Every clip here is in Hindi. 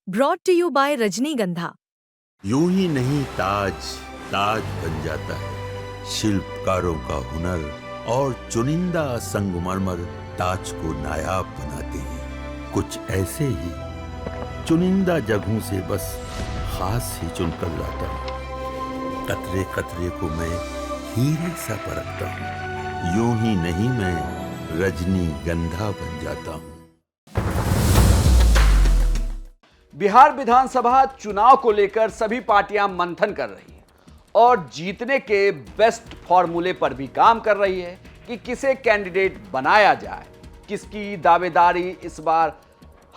ब्रॉट टू यू बाय रजनीगंधा। यूं ही नहीं ताज ताज बन जाता है, शिल्पकारों का हुनर और चुनिंदा संगमरमर ताज को नायाब बनाते हैं। कुछ ऐसे ही चुनिंदा जगहों से बस खास ही चुनकर लाता हूँ। कतरे कतरे को मैं हीरे सा परखता हूँ। यूं ही नहीं मैं रजनीगंधा बन जाता हूँ। बिहार विधानसभा चुनाव को लेकर सभी पार्टियां मंथन कर रही हैं और जीतने के बेस्ट फॉर्मूले पर भी काम कर रही है कि किसे कैंडिडेट बनाया जाए, किसकी दावेदारी इस बार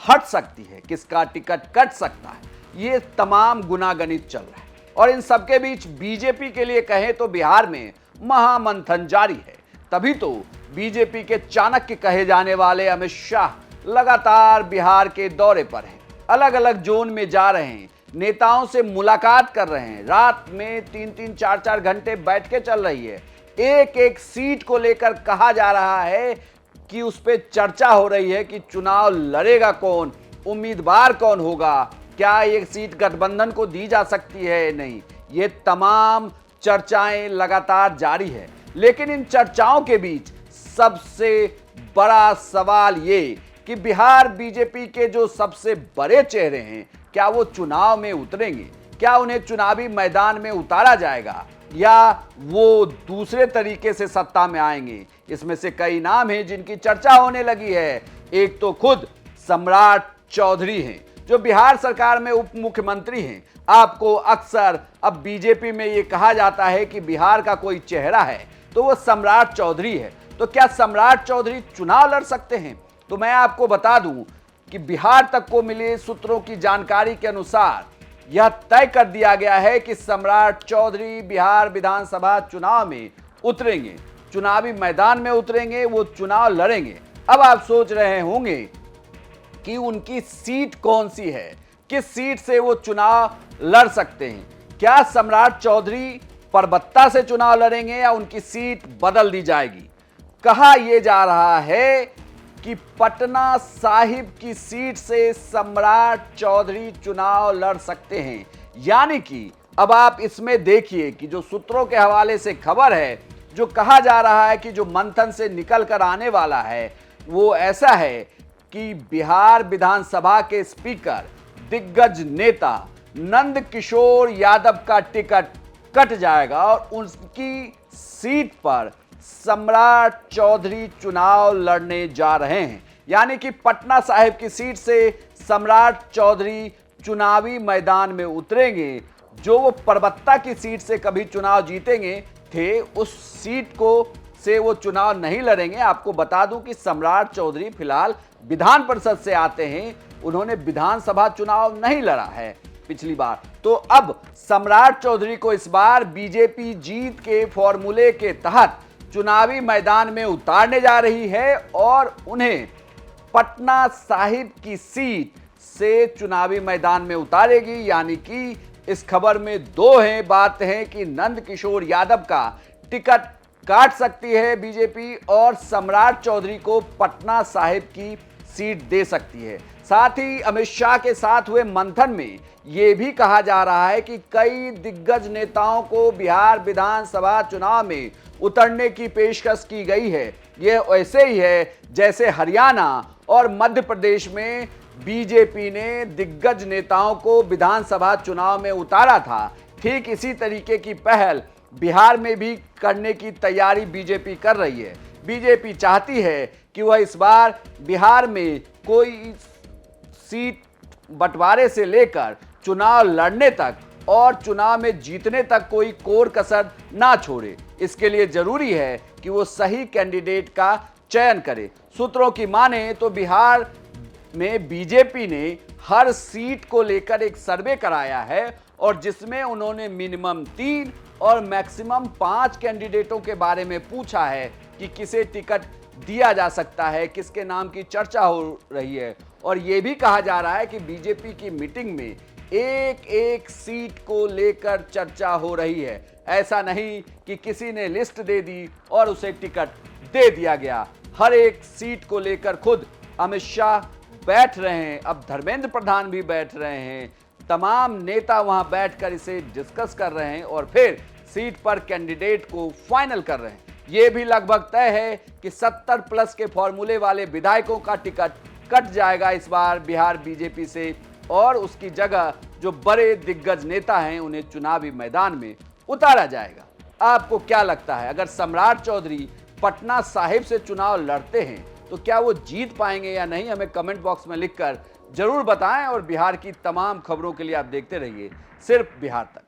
हट सकती है, किसका टिकट कट सकता है। ये तमाम गुनागणित चल रहा है और इन सबके बीच बीजेपी के लिए कहें तो बिहार में महामंथन जारी है। तभी तो बीजेपी के चाणक्य कहे जाने वाले अमित शाह लगातार बिहार के दौरे पर हैं, अलग अलग जोन में जा रहे हैं, नेताओं से मुलाकात कर रहे हैं। रात में 3-3, 4-4 घंटे बैठकें चल रही है। एक एक सीट को लेकर कहा जा रहा है कि उस पर चर्चा हो रही है कि चुनाव लड़ेगा कौन, उम्मीदवार कौन होगा, क्या ये सीट गठबंधन को दी जा सकती है, नहीं। ये तमाम चर्चाएं लगातार जारी है। लेकिन इन चर्चाओं के बीच सबसे बड़ा सवाल ये कि बिहार बीजेपी के जो सबसे बड़े चेहरे हैं, क्या वो चुनाव में उतरेंगे? क्या उन्हें चुनावी मैदान में उतारा जाएगा या वो दूसरे तरीके से सत्ता में आएंगे? इसमें से कई नाम हैं जिनकी चर्चा होने लगी है। एक तो खुद सम्राट चौधरी हैं जो बिहार सरकार में उप मुख्यमंत्री हैं। आपको अक्सर अब बीजेपी में ये कहा जाता है कि बिहार का कोई चेहरा है तो वो सम्राट चौधरी है। तो क्या सम्राट चौधरी चुनाव लड़ सकते हैं? तो मैं आपको बता दूं कि बिहार तक को मिले सूत्रों की जानकारी के अनुसार यह तय कर दिया गया है कि सम्राट चौधरी बिहार विधानसभा चुनाव में उतरेंगे, चुनावी मैदान में उतरेंगे, वो चुनाव लड़ेंगे। अब आप सोच रहे होंगे कि उनकी सीट कौन सी है, किस सीट से वो चुनाव लड़ सकते हैं। क्या सम्राट चौधरी परबत्ता से चुनाव लड़ेंगे या उनकी सीट बदल दी जाएगी? कहा यह जा रहा है कि पटना साहिब की सीट से सम्राट चौधरी चुनाव लड़ सकते हैं। यानी कि अब आप इसमें देखिए कि जो सूत्रों के हवाले से खबर है, जो कहा जा रहा है कि जो मंथन से निकल कर आने वाला है, वो ऐसा है कि बिहार विधानसभा के स्पीकर दिग्गज नेता नंद किशोर यादव का टिकट कट जाएगा और उनकी सीट पर सम्राट चौधरी चुनाव लड़ने जा रहे हैं। यानी कि पटना साहिब की सीट से सम्राट चौधरी चुनावी मैदान में उतरेंगे। जो वो परबत्ता की सीट से कभी चुनाव जीतेंगे थे, उस सीट को से वो चुनाव नहीं लड़ेंगे। आपको बता दूं कि सम्राट चौधरी फिलहाल विधान परिषद से आते हैं, उन्होंने विधानसभा चुनाव नहीं लड़ा है पिछली बार। तो अब सम्राट चौधरी को इस बार बीजेपी जीत के फॉर्मूले के तहत चुनावी मैदान में उतारने जा रही है और उन्हें पटना साहिब की सीट से चुनावी मैदान में उतारेगी। यानी कि इस खबर में दो बात है कि नंद किशोर यादव का टिकट काट सकती है बीजेपी और सम्राट चौधरी को पटना साहिब की सीट दे सकती है। साथ ही अमित शाह के साथ हुए मंथन में यह भी कहा जा रहा है कि कई दिग्गज नेताओं को बिहार विधानसभा चुनाव में उतरने की पेशकश की गई है। यह वैसे ही है जैसे हरियाणा और मध्य प्रदेश में बीजेपी ने दिग्गज नेताओं को विधानसभा चुनाव में उतारा था। ठीक इसी तरीके की पहल बिहार में भी करने की तैयारी बीजेपी कर रही है। बीजेपी चाहती है कि वह इस बार बिहार में कोई सीट बंटवारे से लेकर चुनाव लड़ने तक और चुनाव में जीतने तक कोई कोर कसर ना छोड़े। इसके लिए जरूरी है कि वो सही कैंडिडेट का चयन करे। सूत्रों की माने तो बिहार में बीजेपी ने हर सीट को लेकर एक सर्वे कराया है और जिसमें उन्होंने मिनिमम 3 और मैक्सिमम 5 कैंडिडेटों के बारे में पूछा है कि किसे टिकट दिया जा सकता है, किसके नाम की चर्चा हो रही है। और यह भी कहा जा रहा है कि बीजेपी की मीटिंग में एक एक सीट को लेकर चर्चा हो रही है। ऐसा नहीं कि किसी ने लिस्ट दे दी और उसे टिकट दे दिया गया। हर एक सीट को लेकर खुद अमित शाह बैठ रहे हैं, अब धर्मेंद्र प्रधान भी बैठ रहे हैं, तमाम नेता वहां बैठकर इसे डिस्कस कर रहे हैं और फिर सीट पर कैंडिडेट को फाइनल कर रहे हैं। यह भी लगभग तय है कि 70 प्लस के फॉर्मूले वाले विधायकों का टिकट कट जाएगा इस बार बिहार बीजेपी से और उसकी जगह जो बड़े दिग्गज नेता हैं उन्हें चुनावी मैदान में उतारा जाएगा। आपको क्या लगता है, अगर सम्राट चौधरी पटना साहिब से चुनाव लड़ते हैं तो क्या वो जीत पाएंगे या नहीं? हमें कमेंट बॉक्स में लिखकर जरूर बताएं और बिहार की तमाम खबरों के लिए आप देखते रहिए सिर्फ बिहार तक।